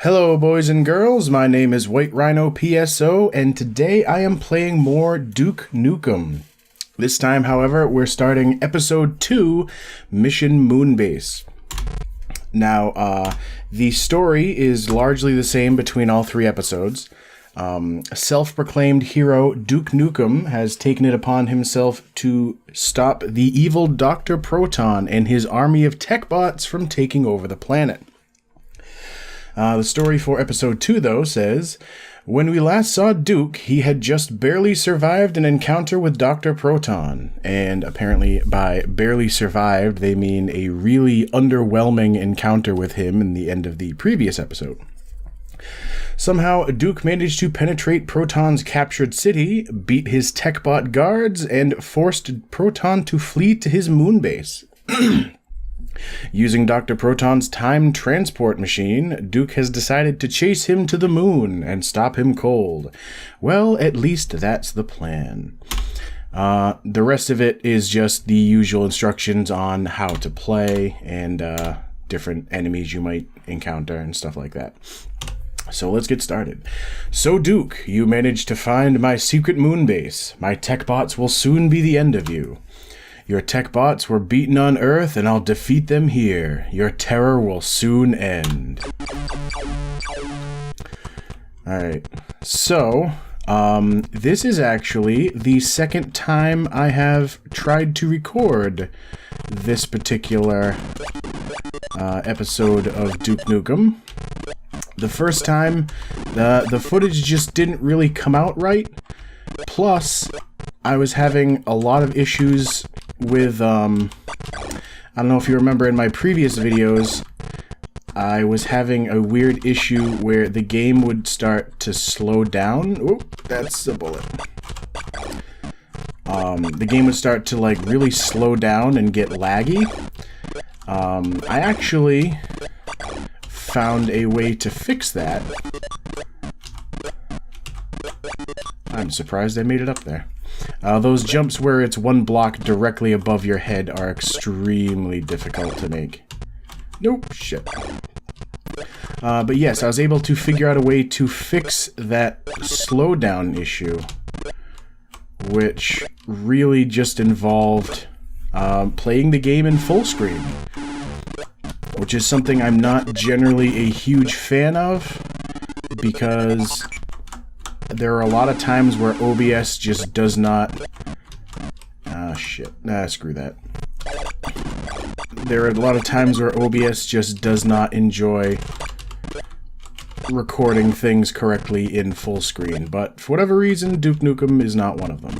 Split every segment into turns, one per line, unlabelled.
Hello boys and girls, my name is White Rhino PSO, and today I am playing more Duke Nukem. This time, however, we're starting Episode 2, Mission Moonbase. Now, the story is largely the same between all three episodes. Self-proclaimed hero Duke Nukem has taken it upon himself to stop the evil Dr. Proton and his army of tech bots from taking over the planet. The story for Episode 2, though, says, when we last saw Duke, he had just barely survived an encounter with Dr. Proton. And apparently by barely survived, they mean a really underwhelming encounter with him in the end of the previous episode. Somehow, Duke managed to penetrate Proton's captured city, beat his techbot guards, and forced Proton to flee to his moon base. Using Dr. Proton's time transport machine, Duke has decided to chase him to the moon and stop him cold. Well, at least that's the plan. The rest of it is just the usual instructions on how to play and different enemies you might encounter and stuff like that. So let's get started. So Duke, you managed to find my secret moon base. My tech bots will soon be the end of you. Your tech bots were beaten on Earth, and I'll defeat them here. Your terror will soon end. Alright, so, this is actually the second time I have tried to record this particular episode of Duke Nukem. The first time, the footage just didn't really come out right. Plus, I was having a lot of issues with, I don't know if you remember in my previous videos, I was having a weird issue where the game would start to slow down. Oop, that's a bullet. The game would start to, like, really slow down and get laggy. I actually found a way to fix that. I'm surprised I made it up there. Those jumps where it's one block directly above your head are extremely difficult to make. Nope, shit. But yes, I was able to figure out a way to fix that slowdown issue, which really just involved playing the game in full screen, which is something I'm not generally a huge fan of, because there are a lot of times where OBS just does not... shit. Screw that. There are a lot of times where OBS just does not enjoy recording things correctly in full screen, but for whatever reason, Duke Nukem is not one of them.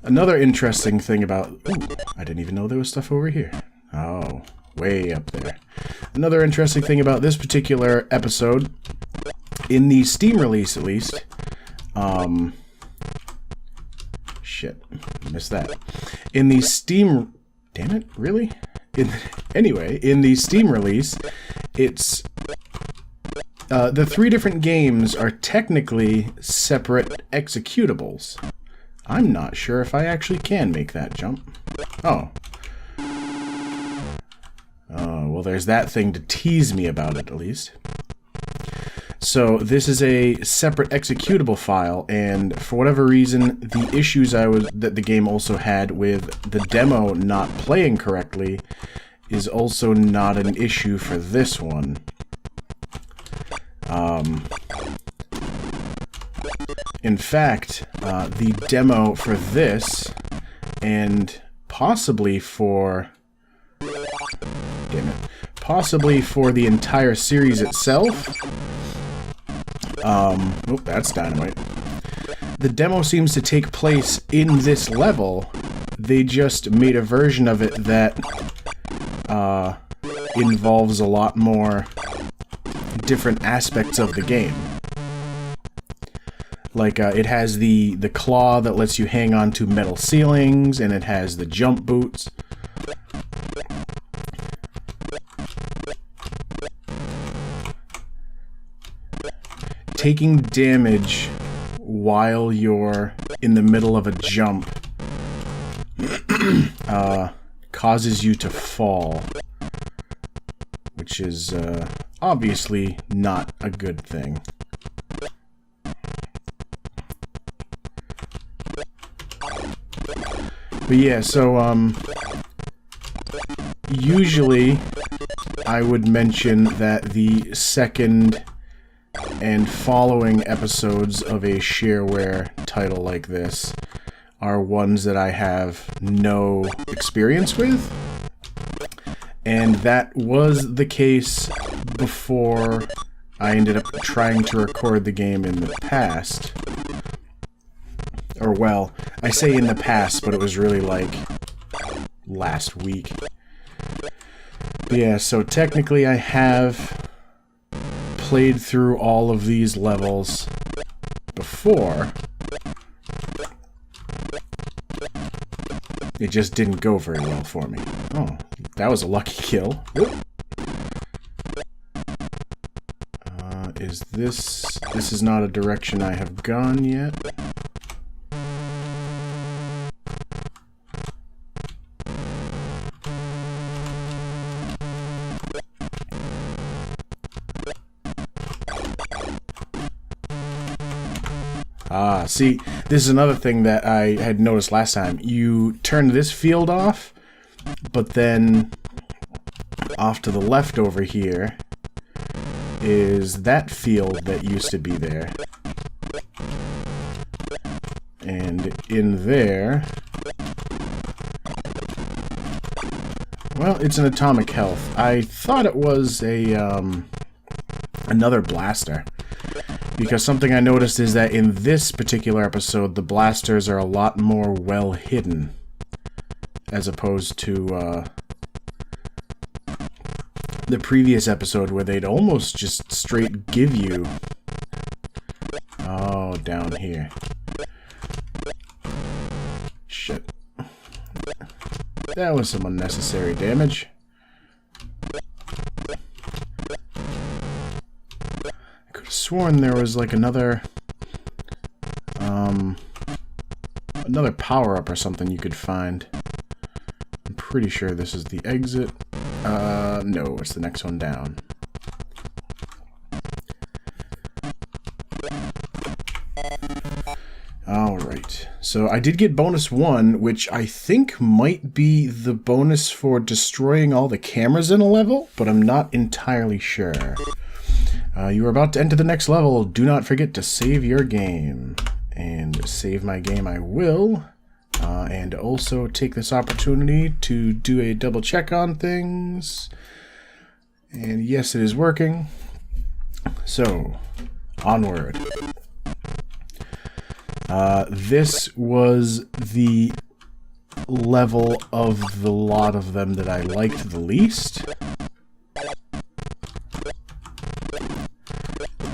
Another interesting thing about... Ooh, I didn't even know there was stuff over here. Oh, way up there. Another interesting thing about this particular episode, in the Steam release at least, shit, missed that. In the Steam... Damn it, really? Anyway, in the Steam release, it's... the three different games are technically separate executables. I'm not sure if I actually can make that jump. Oh. Well, there's that thing to tease me about it, at least. So, this is a separate executable file, and for whatever reason, the issues that the game also had with the demo not playing correctly is also not an issue for this one. In fact, the demo for this, and possibly for... Damn it. Possibly for the entire series itself. Oh, that's dynamite. The demo seems to take place in this level. They just made a version of it that involves a lot more different aspects of the game. Like, it has the claw that lets you hang on to metal ceilings, and it has the jump boots. Taking damage while you're in the middle of a jump causes you to fall, which is obviously not a good thing. But yeah, so usually I would mention that the second and following episodes of a shareware title like this are ones that I have no experience with. And that was the case before I ended up trying to record the game in the past. Or, well, I say in the past, but it was really like last week. But yeah, so technically I have played through all of these levels before. It just didn't go very well for me. Oh, that was a lucky kill. Is this... This is not a direction I have gone yet. Ah, see, this is another thing that I had noticed last time. You turn this field off, but then off to the left over here is that field that used to be there. And in there... Well, it's an atomic health. I thought it was a, another blaster. Because something I noticed is that in this particular episode, the blasters are a lot more well hidden. As opposed to, the previous episode where they'd almost just straight give you... Oh, down here. Shit. That was some unnecessary damage. I could have sworn there was like another power-up or something you could find. I'm pretty sure this is the exit. No, it's the next one down. Alright, so I did get bonus 1, which I think might be the bonus for destroying all the cameras in a level, but I'm not entirely sure. You are about to enter the next level. Do not forget to save your game. And save my game I will. And also take this opportunity to do a double check on things. And yes, it is working. So, onward. This was the level of the lot of them that I liked the least.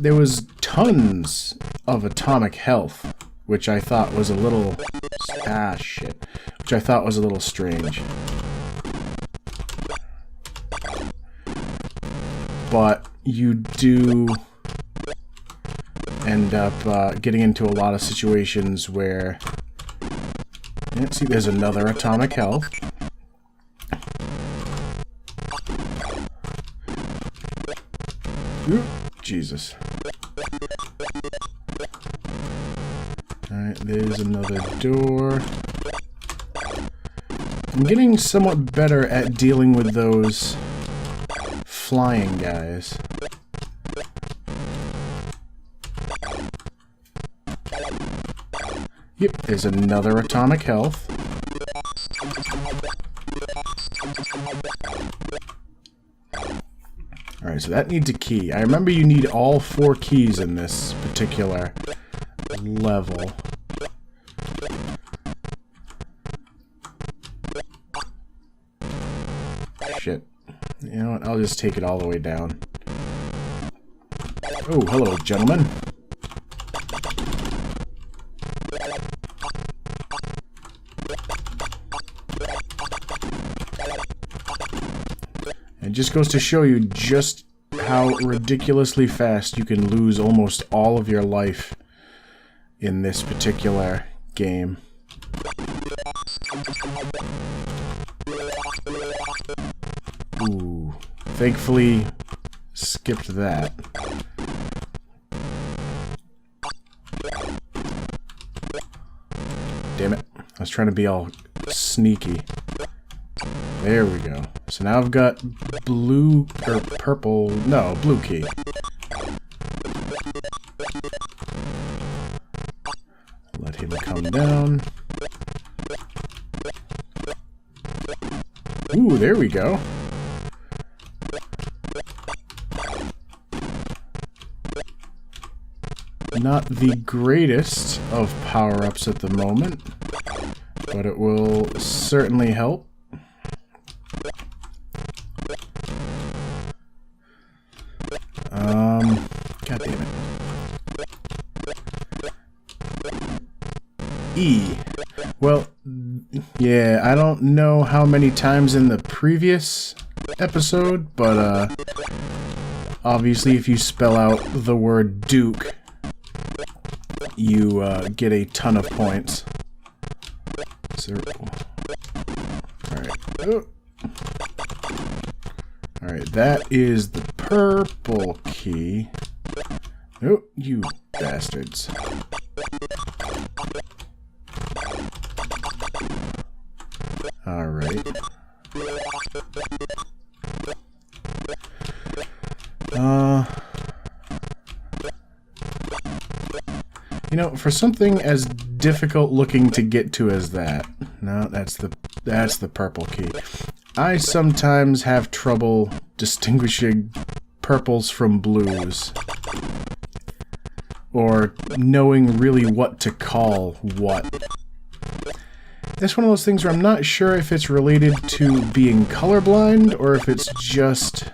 There was tons of atomic health, which I thought was a little... Ah, shit. Which I thought was a little strange. But you do end up getting into a lot of situations where... Yeah, see, there's another atomic health. Ooh, Jesus. Alright, there's another door. I'm getting somewhat better at dealing with those flying guys. Yep, there's another atomic health. Alright, so that needs a key. I remember you need all 4 keys in this particular level. Shit. You know what? I'll just take it all the way down. Oh, hello, gentlemen. It just goes to show you just how ridiculously fast you can lose almost all of your life in this particular game. Ooh. Thankfully, skipped that. Damn it. I was trying to be all sneaky. There we go. So now I've got blue, or purple, no, blue key. Let him come down. Ooh, there we go. Not the greatest of power-ups at the moment, but it will certainly help. God damn it. E. Well, yeah, I don't know how many times in the previous episode, but obviously if you spell out the word Duke, you get a ton of points. Circle. Alright. Oh. Alright, that is the purple key. Oh, you bastards. Alright. You know, for something as difficult looking to get to as that, no, that's the purple key. I sometimes have trouble distinguishing purples from blues, or knowing really what to call what. That's one of those things where I'm not sure if it's related to being colorblind, or if it's just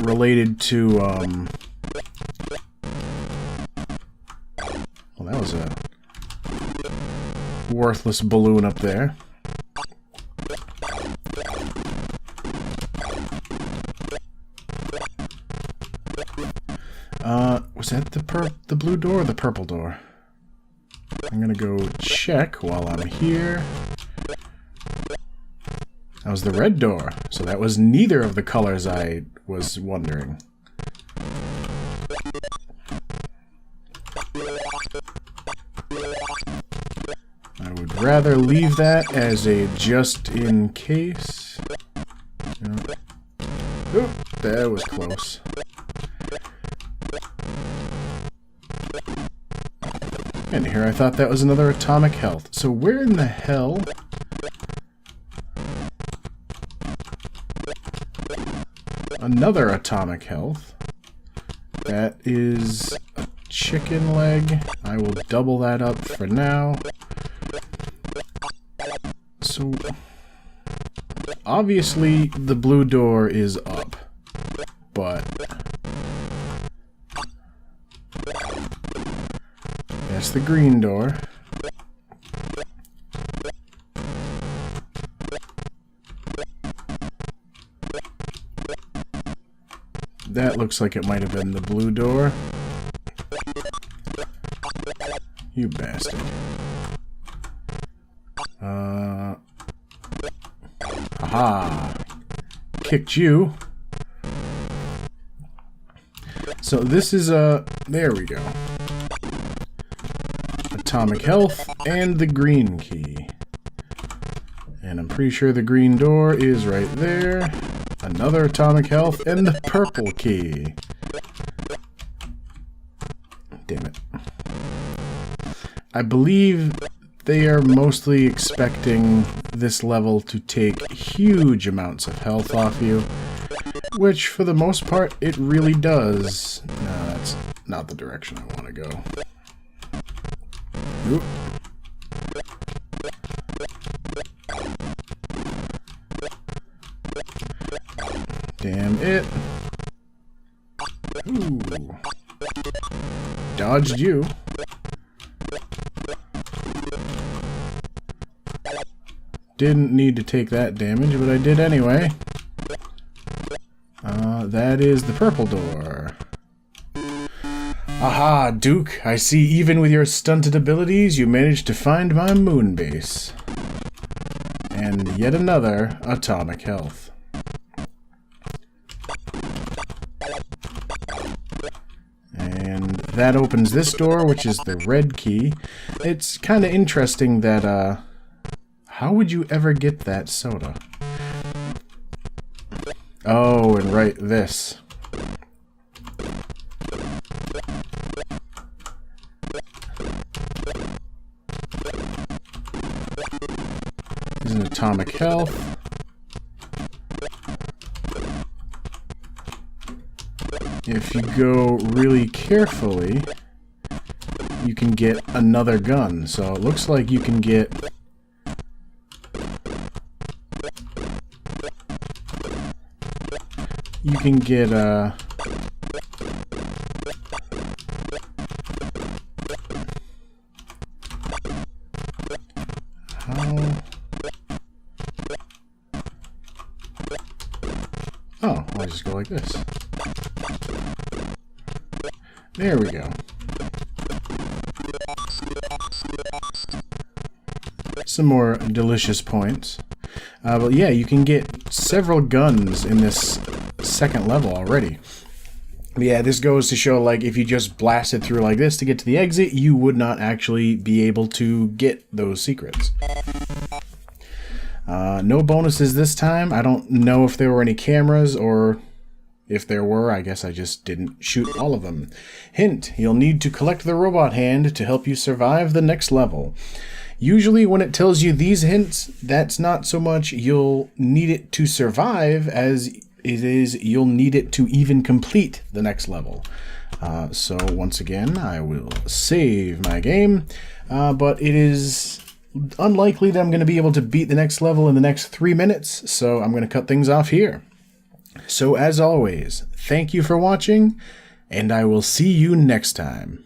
related to, well, that was a worthless balloon up there. Was that the blue door or the purple door? I'm gonna go check while I'm here. That was the red door, so that was neither of the colors I was wondering. I would rather leave that as a just in case. Oop, that was close. And here I thought that was another atomic health. So where in the hell? Another atomic health. That is a chicken leg. I will double that up for now. So obviously the blue door is up, but that's the green door. That looks like it might have been the blue door. You bastard. Aha! Kicked you. So this is there we go. Atomic health and the green key. And I'm pretty sure the green door is right there. Another atomic health and the purple key. Damn it. I believe they are mostly expecting this level to take huge amounts of health off you, which for the most part it really does. No, that's not the direction I want to go. Oop. Damn it. Ooh. Dodged you. Didn't need to take that damage, but I did anyway. That is the purple door. Aha, Duke, I see even with your stunted abilities, you managed to find my moon base. And yet another atomic health. And that opens this door, which is the red key. It's kind of interesting that, how would you ever get that soda? Oh, and right, this. Is an atomic health. If you go really carefully, you can get another gun. So it looks like you can get... You can get, how... Oh, I'll just go like this. There we go. Some more delicious points. But yeah, you can get several guns in this second level already. But yeah, this goes to show, like, if you just blasted through like this to get to the exit, you would not actually be able to get those secrets. No bonuses this time. I don't know if there were any cameras, or if there were, I guess I just didn't shoot all of them. Hint, you'll need to collect the robot hand to help you survive the next level. Usually when it tells you these hints, that's not so much you'll need it to survive as it is you'll need it to even complete the next level. So once again, I will save my game, but it is unlikely that I'm going to be able to beat the next level in the next 3 minutes, so I'm going to cut things off here. So as always, thank you for watching, and I will see you next time.